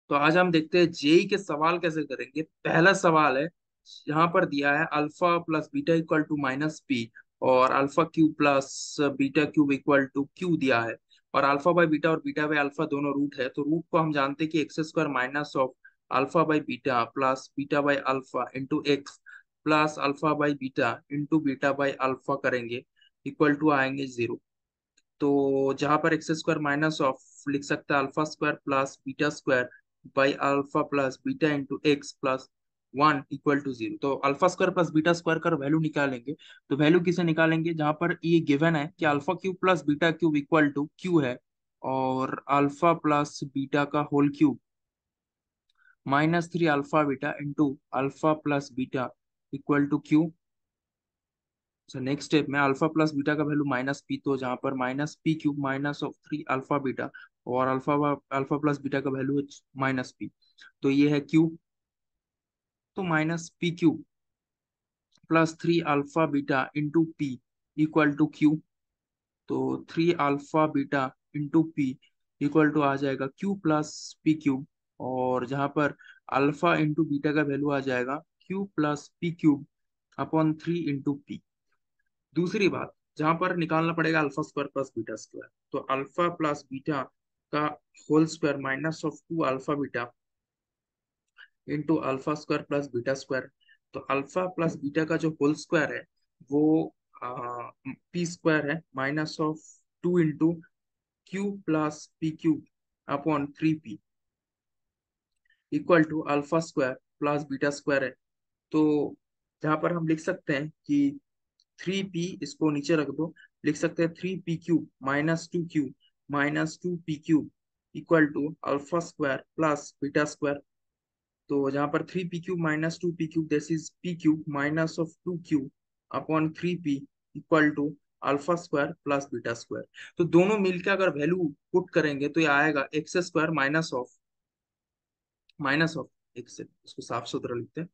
तो आज हम देखते हैं जेई के सवाल कैसे करेंगे। पहला सवाल है, यहाँ पर दिया है alpha plus beta equal to minus P, और alpha cube plus beta cube equal to Q दिया है। और अल्फा बाई बीटा और बीटा बाई अल्फा दोनों रूट है, तो रूट को हम जानते हैं कि X square minus of alpha by beta plus beta by alpha into x plus alpha by beta into beta by alpha करेंगे, इक्वल टू आएंगे 0। तो जहां पर एक्स स्क्वायर माइनस ऑफ लिख सकते हैं alpha square plus beta square by alpha plus beta into x plus 1 equal to 0। तो alpha square plus beta square का वैल्यू निकालेंगे। तो वैल्यू किसे निकालेंगे, जहां पर ये गिवन है कि alpha cube plus beta cube equal to q है, और अल्फा प्लस बीटा का whole cube minus 3 alpha beta into alpha plus beta equal to q. So next step में अल्फा प्लस बीटा का वैल्यू माइनस पी, तो जहां पर minus p cube minus of 3 alpha beta, और alpha plus beta का value है minus p, तो ये है क्यूब। तो minus p cube plus 3 alpha beta into P equal to Q. तो 3 alpha beta into P equal to आ जाएगा क्यू प्लस पी क्यूब, और जहां पर अल्फा इंटू बीटा का वैल्यू आ जाएगा Q plus P cube upon 3 into P. दूसरी बात, जहां पर निकालना पड़ेगा alpha square plus beta square, तो अल्फा प्लस बीटा का whole square minus of 2 alpha beta into alpha square plus beta square. तो अल्फा प्लस बीटा का जो होल स्क्वायर है वो पी स्क्वायर है minus of 2 into q plus P cube upon 3 p equal to alpha square plus beta square है। तो जहां पर हम लिख सकते हैं कि 3 पी, इसको नीचे रख दो, लिख सकते हैं 3 p cube minus 2 p cube equal to alpha square plus beta square. तो जहां पर 3 p cube minus 2 p cube, this is p cube minus of 2 q upon 3 p equal to alpha square plus beta square. तो दोनों मिलकर अगर value put करेंगे तो ये आएगा x square minus of x, इसको साफ सुथरा लिखते हैं।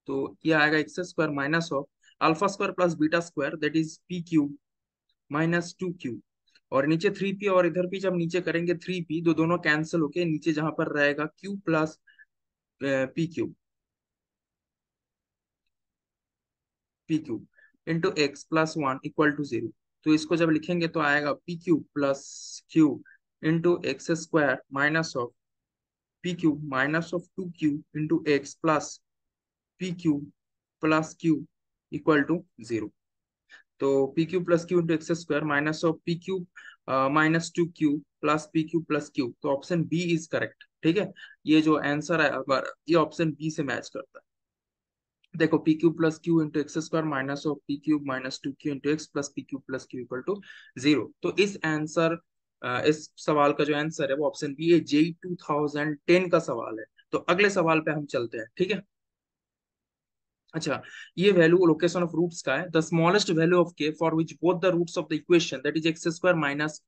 तो ये आएगा x square minus of alpha square plus beta square, that is p cube minus 2 Q, और नीचे 3 पी, और इधर भी जब नीचे करेंगे 3 पी तो दोनों कैंसिल होके नीचे जहां पर रहेगा q plus P cube into x plus 1 equal to 0। तो इसको जब लिखेंगे तो आएगा p cube plus q into x square minus of p cube minus of 2 q into x plus P cube plus q equal to 0। तो p q plus q into x square minus of p q minus 2 q plus p q plus q, तो option B is correct. ठीक है, ये जो answer है हमारा ये option B से मैच करता है। देखो p q plus q into x square minus of p cube minus 2 q into x plus p q plus q equal to 0। तो इस सवाल का जो आंसर है वो ऑप्शन बी है। जेई 2010 का सवाल है। तो अगले सवाल पे हम चलते हैं, ठीक है। अच्छा, ये वैल्यू लोकेशन ऑफ रूट्स का है। The smallest value of K for which both the roots of the equation that is x square minus,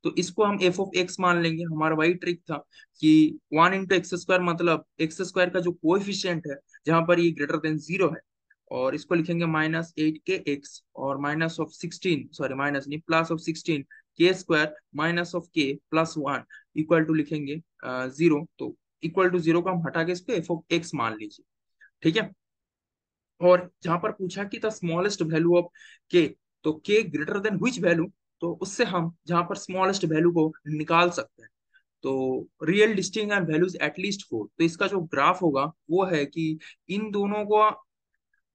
तो इसको हम एफ ऑफ एक्स मान लेंगे। हमारा वही ट्रिक था कि 1 इंटू एक्स स्क्वायर, मतलब एक्स स्क्वायर का जो कोएफिशिएंट है जहां पर ये ग्रेटर देन 0 है, और इसको लिखेंगे -8 के एक्स और माइनस ऑफ 16, सॉरी माइनस नहीं, प्लस ऑफ 16 के square minus of K plus 1 equal to लिखेंगे 0। तो इक्वल टू 0 को हम हटा के इसको एफ ऑफ एक्स मान लीजिए, ठीक है। और जहां पर पूछा कि द स्मॉलेस्ट वैल्यू ऑफ के, तो के ग्रेटर देन व्हिच वैल्यू, तो उससे हम जहां पर स्मॉलेस्ट वैल्यू को निकाल सकते हैं। तो real distinct and values at least 4, तो इसका जो ग्राफ होगा वो है कि इन दोनों को,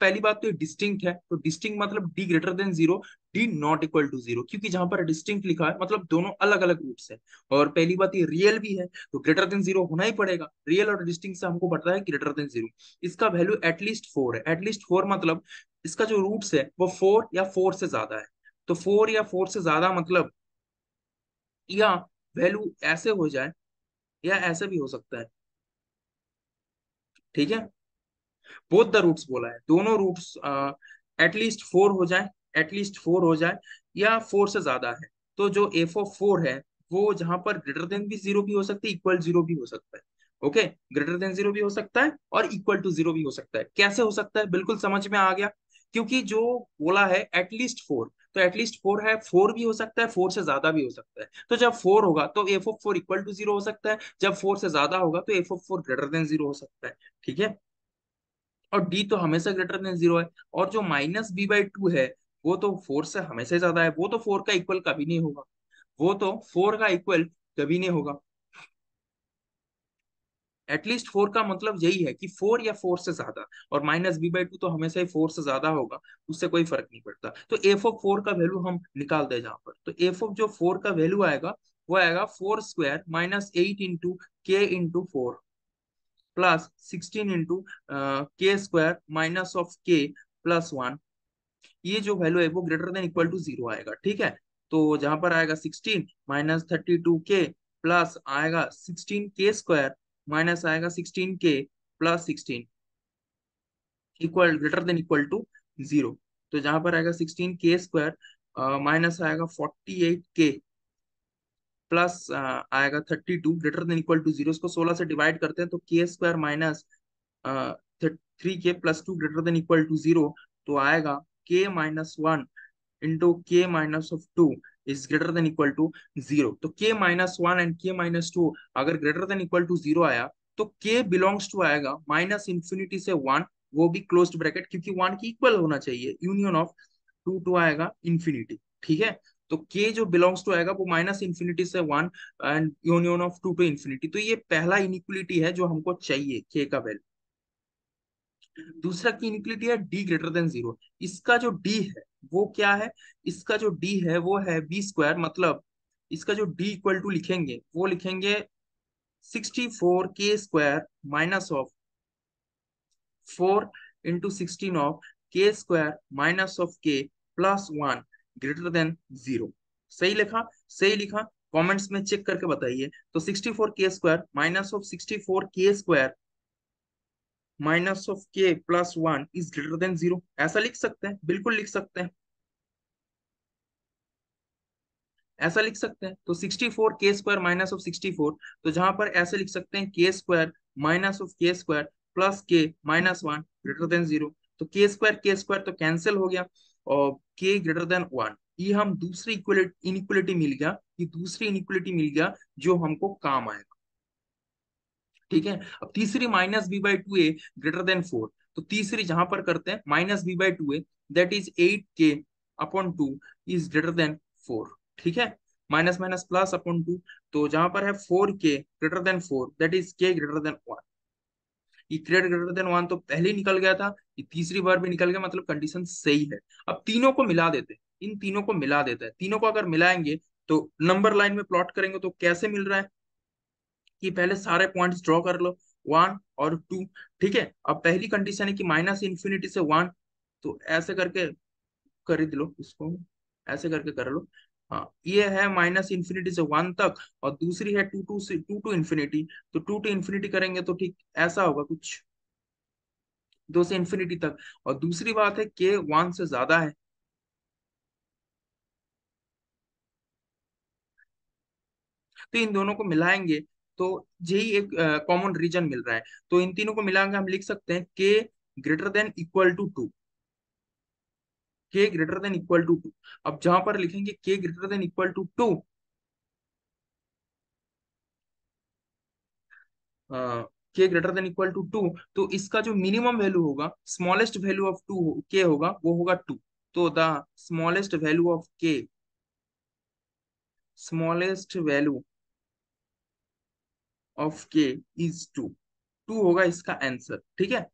पहली बात तो डिस्टिंक्ट है, तो डिस्टिंक्ट मतलब D greater than 0, D not equal to 0, क्योंकि जहां पर डिस्टिंक्ट लिखा है मतलब दोनों अलग अलग रूट्स है। और पहली बात ये रियल भी है, तो ग्रेटर देन 0 होना ही पड़ेगा। रियल और डिस्टिंक्ट से हमको पता है ग्रेटर देन 0। इसका वैल्यू एटलीस्ट 4 है। एटलीस्ट 4 मतलब इसका जो रूट्स है वो 4 या 4 से ज्यादा है। तो 4 या 4 से ज्यादा मतलब, या वैल्यू ऐसे हो जाए या ऐसे भी हो सकता है, ठीक है। बोथ द रूट्स बोला है, दोनों रूट्स एटलीस्ट 4 हो जाए, एटलीस्ट 4 हो जाए या 4 से ज्यादा है। तो जो एफ ऑफ 4 है वो जहां पर ग्रेटर देन भी 0 भी हो सकती है, इक्वल 0 भी हो सकता है। ओके, ग्रेटर देन 0 भी हो सकता है और इक्वल टू 0 भी हो सकता है। कैसे हो सकता है, बिल्कुल समझ में आ गया। क्योंकि जो बोला है एटलीस्ट 4, तो एटलीस्ट फोर है, फोर भी हो सकता है, फोर से ज्यादा भी हो सकता है। तो जब फोर होगा तो F of four equal to zero हो सकता है, जब फोर से ज्यादा होगा तो F of four greater than zero हो सकता है। ठीक है, और डी तो हमेशा ग्रेटर देन जीरो है। और जो माइनस बी बाई टू है वो तो फोर से हमेशा ज्यादा है, वो तो फोर का इक्वल कभी नहीं होगा, वो तो फोर का इक्वल कभी नहीं होगा। एटलीस्ट फोर का मतलब यही है कि फोर या फोर से ज्यादा, और माइनस बी बाई टू तो हमेशा ही फोर से ज्यादा होगा, उससे कोई फर्क नहीं पड़ता। तो एफ ऑफ फोर का वैल्यू हम निकाल दे जहां पर, तो एफ ऑफ जो फोर का वैल्यू आएगा वो आएगा four square minus eight into K into four plus 16 into K square minus of K plus one. ये जो वैल्यू है वो greater than equal to zero आएगा। ठीक है, तो जहां पर आएगा 16 माइनस 32 के प्लस आएगा 16 के स्क्वायर माइनस आएगा 16 K plus 16 equal greater than equal to zero. तो जहां पर आएगा 16 के स्क्वायर माइनस आएगा 48 के प्लस आएगा 32 greater than equal to zero. इसको 16 से डिवाइड करते हैं तो के square minus 3 K plus two greater than equal to zero. तो आएगा K minus one into K minus of two is greater than equal to zero. तो K minus one and K minus two अगर greater than equal to zero आया तो K belongs to आएगा minus infinity से one, वो भी closed bracket, क्योंकि one की इक्वल होना चाहिए, यूनियन ऑफ टू टू आएगा इंफिनिटी। ठीक है, तो के जो बिलोंग्स टू आएगा वो माइनस इंफिनिटी से one and union of two to infinity. तो ये पहला इनिक्वलिटी है जो हमको चाहिए के का वैल्यू। दूसरा की इनिक्वलिटी है डी ग्रेटर देन जीरो। इसका जो डी है वो क्या है, इसका जो डी है वो है बी स्क्वायर, मतलब इसका जो डी इक्वल टू लिखेंगे वो लिखेंगे 64 के square minus of 4 into 16 of के square minus of K plus one greater than zero. सही लिखा, सही लिखा, कमेंट्स में चेक करके बताइए। तो 64 के स्क्वायर माइनस ऑफ 64 के square minus of K plus one is greater than zero, ऐसा लिख सकते हैं, बिल्कुल लिख सकते हैं, ऐसा लिख सकते हैं। तो 64 के स्क्वायर माइनस ऑफ 64, तो जहां पर ऐसे लिख सकते हैं के स्क्वायर माइनस ऑफ के स्क्वायर प्लस के minus one greater than zero. तो के स्क्वायर तो कैंसिल हो गया और के ग्रेटर देन वन। ये हम दूसरी इनिक्वलिटी मिल गया, ये दूसरी इनिक्वलिटी मिल गया जो हमको काम आएगा। ठीक है, अब तीसरी minus b by two a greater than four. तो तीसरी जहां पर करते हैं minus b by two a that is 8 k upon two is greater than four. ठीक है, minus minus plus upon two, तो जहां पर है 4 k greater than four that is k greater than one. ये ग्रेटर ग्रेटर देन वन तो पहले ही निकल गया था, ये तीसरी बार भी निकल गया, मतलब कंडीशन सही है। अब तीनों को मिला देते हैं, इन तीनों को मिला देता है, तीनों को अगर मिलाएंगे तो नंबर लाइन में प्लॉट करेंगे तो कैसे मिल रहा है कि पहले सारे पॉइंट्स ड्रॉ कर लो, वन और टू। ठीक है, अब पहली कंडीशन है कि माइनस इंफिनिटी से वन, तो ऐसे करके खरीद लो इसको, ऐसे करके कर लो। हाँ, ये है माइनस इंफिनिटी से वन तक, और दूसरी है टू टू से टू टू इंफिनिटी। तो टू टू इंफिनिटी करेंगे तो ठीक ऐसा होगा कुछ, दो से इंफिनिटी तक। और दूसरी बात है के वन से ज्यादा है, तो इन दोनों को मिलाएंगे तो यही एक कॉमन रीजन मिल रहा है। तो इन तीनों को मिलाकर हम लिख सकते हैं K greater than equal to two, K greater than equal to two. अब जहां पर लिखेंगे K greater than equal to two, K greater than equal to two, तो इसका जो मिनिमम वैल्यू होगा, smallest value of two K होगा, वो होगा टू। तो the smallest value of K, smallest value of K is two, two होगा इसका आंसर। ठीक है,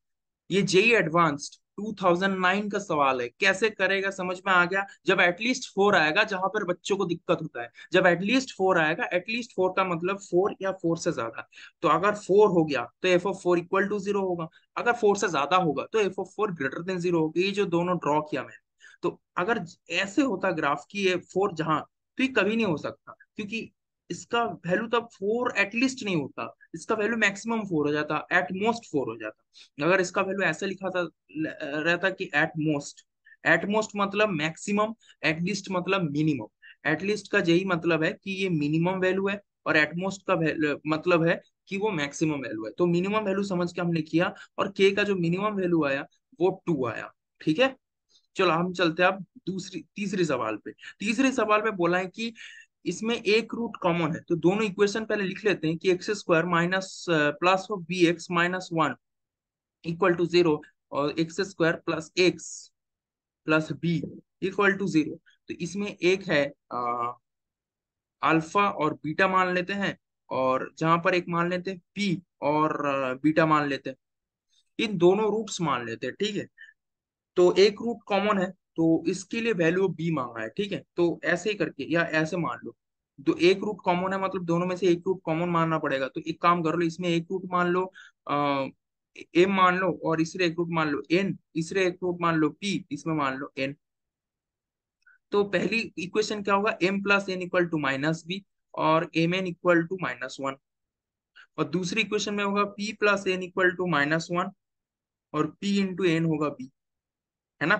ये जेई एडवांस्ड 2009 का सवाल है, कैसे करेगा समझ में आ गया। जब एटलीस्ट फोर आएगा, जहां पर बच्चों को दिक्कत होता है, जब एटलीस्ट फोर आएगा, एटलीस्ट फोर का मतलब फोर या फोर से ज्यादा। तो अगर फोर हो गया तो F of four equal to zero होगा, अगर फोर से ज्यादा होगा तो F of four greater than zero होगा। ये जो दोनों ड्रॉ किया मैंने, तो अगर ऐसे होता ग्राफ की ये फोर जहां, तो ये कभी नहीं हो सकता, क्योंकि इसका वैल्यू तब फोर एटलीस्ट नहीं होता, इसका वैल्यू मैक्सिमम फोर हो जाता, एट मोस्ट फोर हो जाता। अगर इसका वैल्यू ऐसे लिखा था रहता कि एट मोस्ट मतलब मैक्सिमम, एटलीस्ट मतलब मिनिमम। एटलीस्ट का यही मतलब है कि ये मिनिमम वैल्यू है, और एटमोस्ट का मतलब है कि वो मैक्सिमम वैल्यू है। तो मिनिमम वैल्यू समझ के हमने किया, और के का जो मिनिमम वैल्यू आया वो टू आया। ठीक है, चलो हम चलते हैं अब तीसरी सवाल पे। तीसरे सवाल में बोला है कि इसमें एक रूट कॉमन है, तो दोनों इक्वेशन पहले लिख लेते हैं कि X square minus plus of B X minus one equal to zero, और X square plus X plus B equal to zero. तो इसमें एक है अल्फा और बीटा मान लेते हैं, और जहां पर एक मान लेते हैं पी और बीटा मान लेते हैं। इन दोनों रूट्स मान लेते हैं, ठीक है। तो एक रूट कॉमन है, तो इसके लिए वैल्यू बी मांगा है, ठीक है। तो ऐसे ही करके या ऐसे मान लो, तो एक रूट कॉमन है मतलब दोनों में से एक रूट कॉमन मानना पड़ेगा। तो एक काम कर लो, इसमें एक रूट मान लो एम मान लो, और इसरे एक रूट मान लो एन, इसरे एक रूट मान लो पी, इसमें मान लो एन। तो पहली इक्वेशन क्या होगा, M plus N equal to minus B, और M N equal to minus one. और दूसरी इक्वेशन में होगा P plus N equal to minus one, और पी इंटू एन होगा बी, है ना।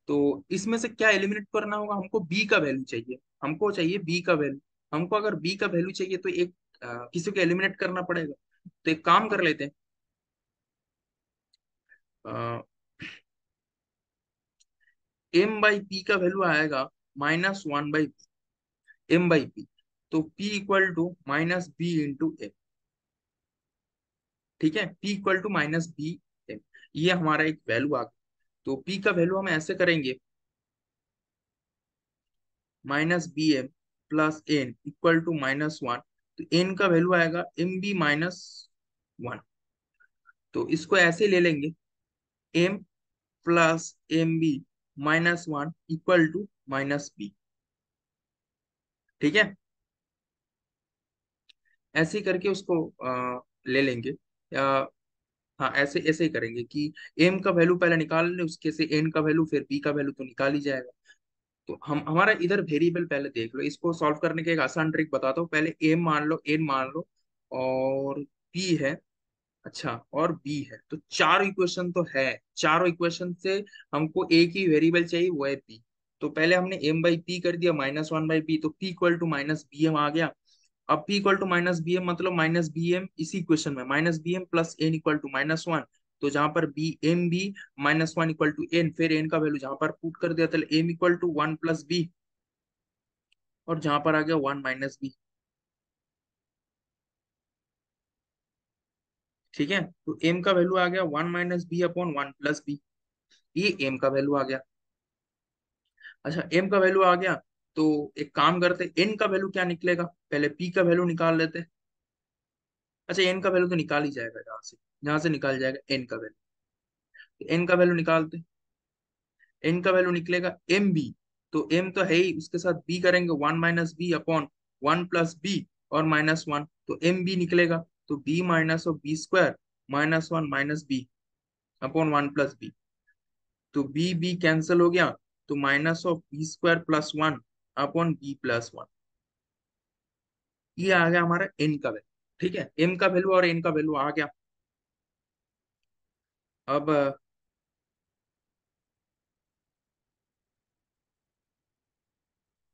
तो इसमें से क्या एलिमिनेट करना होगा, हमको बी का वैल्यू चाहिए, हमको चाहिए बी का वैल्यू। हमको अगर बी का वैल्यू चाहिए तो एक किसी को एलिमिनेट करना पड़ेगा। तो एक काम कर लेते हैं, एम बाई पी का वैल्यू आएगा minus one by M by P. तो P equal to minus B into M, ठीक है। P equal to minus B M, ये हमारा एक वैल्यू आ गया। तो पी का वैल्यू हम ऐसे करेंगे, minus B M plus N equal to minus one. तो एन का वैल्यू आएगा एम बी माइनस वन। तो इसको ऐसे ले लेंगे, m plus m B minus one equal to minus b, ठीक है। ऐसे ही करके उसको ले लेंगे, या हाँ ऐसे ऐसे ही करेंगे कि एम का वैल्यू पहले निकाल लें, उसके से एन का वैल्यू, फिर बी का वैल्यू तो निकाल ही जाएगा। तो हम हमारा इधर वेरिएबल पहले देख लो, इसको सॉल्व करने के एक आसान ट्रिक बताता हूँ। पहले एम मान लो, एन मान लो, और पी है, अच्छा, और बी है। तो चार इक्वेशन तो है, चारों इक्वेशन से हमको एक ही वेरिएबल चाहिए, वो है बी। तो पहले हमने एम बाई पी कर दिया माइनस वन बाई बी, तो P equal to minus B M आ गया। अब p equal to minus B M मतलब माइनस बी एम, इसी इक्वेशन में minus B M plus N equal to minus one. तो जहां पर B M B minus one equal to N, फिर एन का वैल्यू जहां पर पुट कर दिया, तो M equal to one plus B, और जहां पर आ गया वन माइनस बी, ठीक है। तो एम का वैल्यू आ गया one minus B upon one plus b, ये एम का वैल्यू आ गया। अच्छा, एम का वैल्यू आ गया, तो एक काम करते, एन का वैल्यू क्या निकलेगा, पहले पी का वैल्यू निकाल लेते। अच्छा, एन का वैल्यू तो निकाल ही जाएगा, जहां से निकाल जाएगा एन का वैल्यू। एन का वैल्यू निकालते, एन का वैल्यू निकलेगा एम बी। तो एम तो है ही, उसके साथ बी करेंगे one minus B upon one plus B और माइनस वन, तो एम बी निकलेगा। तो b minus of B square minus one minus B upon one plus b. तो बी बी कैंसिल हो गया, तो minus of B square plus one upon B plus one. ये आ गया हमारा एन का वैल्यू, ठीक है। एम का वैल्यू और एन का वैल्यू आ गया। अब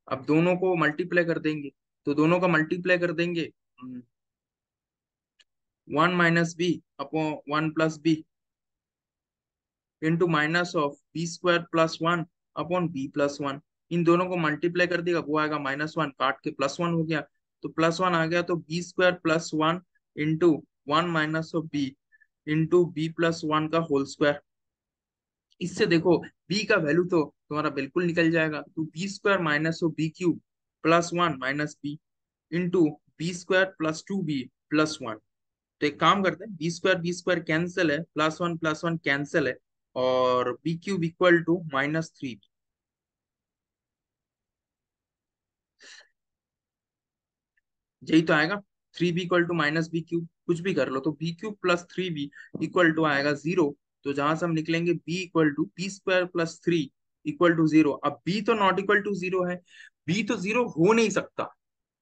अब दोनों को मल्टीप्लाई कर देंगे, तो दोनों का मल्टीप्लाई कर देंगे, one minus B upon one plus B into minus of B square plus one upon B plus one. इन दोनों को मल्टीप्लाई कर देगा, वो आएगा माइनस वन, काट के प्लस वन हो गया। तो प्लस वन आ गया, तो B square plus one into one minus of b into b plus one का होल स्क्वायर। इससे देखो बी का वैल्यू तो तुम्हारा बिल्कुल निकल जाएगा। तो B square minus of b cube plus one minus B into b square plus two b plus one. तो एक काम करते हैं, बी स्क्वायर कैंसिल है, प्लस वन कैंसिल है, और b cube equal to minus three. यही तो आएगा, three b equal to minus b cube, कुछ भी कर लो। तो b cube plus three b equal to आएगा जीरो। तो जहां से हम निकलेंगे b equal to b square plus three equal to zero. अब बी तो नॉट इक्वल टू जीरो है, बी तो जीरो हो नहीं सकता,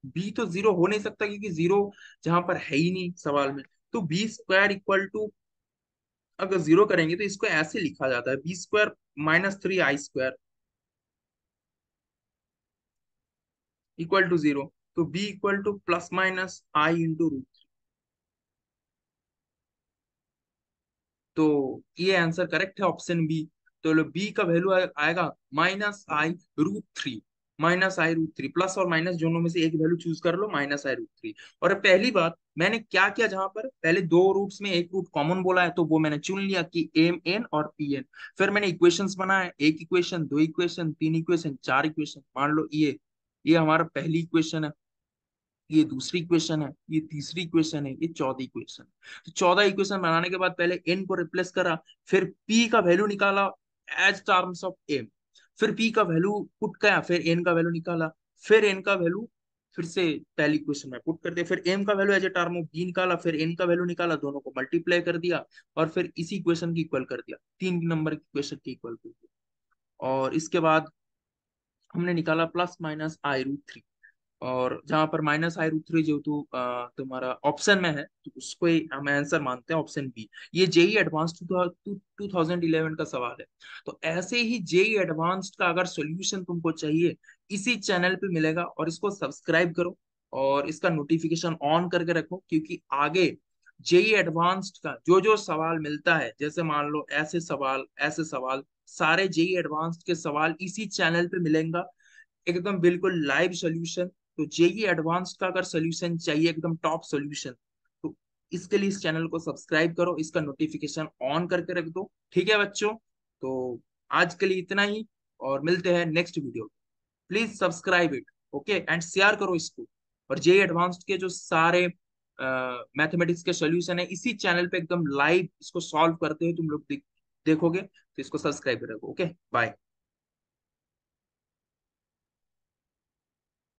बी तो जीरो हो नहीं सकता, क्योंकि जीरो जहां पर है ही नहीं सवाल में। तो बी स्क्वायर इक्वल टू, अगर जीरो करेंगे तो इसको ऐसे लिखा जाता है, B square minus three I square equal to zero. तो B equal to plus minus I into root. तो ये आंसर करेक्ट है, ऑप्शन बी। तो बी का वैल्यू आएगा -i√3। -i√3, प्लस और माइनस दोनों में से एक वैल्यू चूज कर लो, -i√3। और पहली बात मैंने क्या किया, जहां पर पहले दो रूट्स में एक रूट कॉमन बोला है तो वो मैंने चुन लिया कि एम एन और पी एन। फिर मैंने इक्वेशंस बनाए, एक इक्वेशन, दो इक्वेशन, तीन इक्वेशन, चार इक्वेशन। मान लो ये हमारा पहली इक्वेशन है, ये दूसरी इक्वेशन है, ये तीसरी इक्वेशन है, ये चौथी इक्वेशन है। तो 14 इक्वेशन बनाने के बाद पहले एन को रिप्लेस करा, फिर पी का वैल्यू निकाला एज टर्म्स ऑफ एम, फिर पी का वैल्यू पुट किया, फिर एन का वैल्यू निकाला, फिर एन का वैल्यू फिर से पहली इक्वेशन में पुट कर दिया, फिर एम का value as a term of b निकाला, फिर एन का वैल्यू निकाला, दोनों को मल्टीप्लाई कर दिया और फिर इसी इक्वेशन की इक्वल कर दिया, 3 नंबर की इक्वेशन की इक्वल कर दिया। और इसके बाद हमने निकाला +-i√3। और जहां पर -i√3 जो तो तुम्हारा ऑप्शन में है तो उसको ही हम आंसर मानते हैं, ऑप्शन बी। ये जेई एडवांस्ड 2011 का सवाल है। तो ऐसे ही जेई एडवांस्ड का अगर सॉल्यूशन तुमको चाहिए, इसी चैनल पे मिलेगा, और इसको सब्सक्राइब करो और इसका नोटिफिकेशन ऑन करके रखो, क्योंकि आगे जेई एडवांस्ड का जो जो सवाल मिलता है, जैसे मान लो ऐसे सवाल, सारे जेई एडवांस्ड के सवाल इसी चैनल पे मिलेंगे, एकदम बिल्कुल लाइव सॉल्यूशन। तो जेई एडवांस्ड का अगर सॉल्यूशन चाहिए, एकदम टॉप सॉल्यूशन, तो इसके लिए इस चैनल को सब्सक्राइब करो, इसका नोटिफिकेशन ऑन करके रख दो। ठीक है बच्चों, तो आज के लिए इतना ही, और मिलते हैं next video. Please subscribe it, okay, and share करो इसको। और जेई एडवांस्ड के जो सारे मैथमेटिक्स के सॉल्यूशन है, इसी चैनल पे एकदम लाइव इसको सॉल्व करते हुए तुम लोग देखोगे, तो इसको सब्सक्राइब करो। Okay, bye.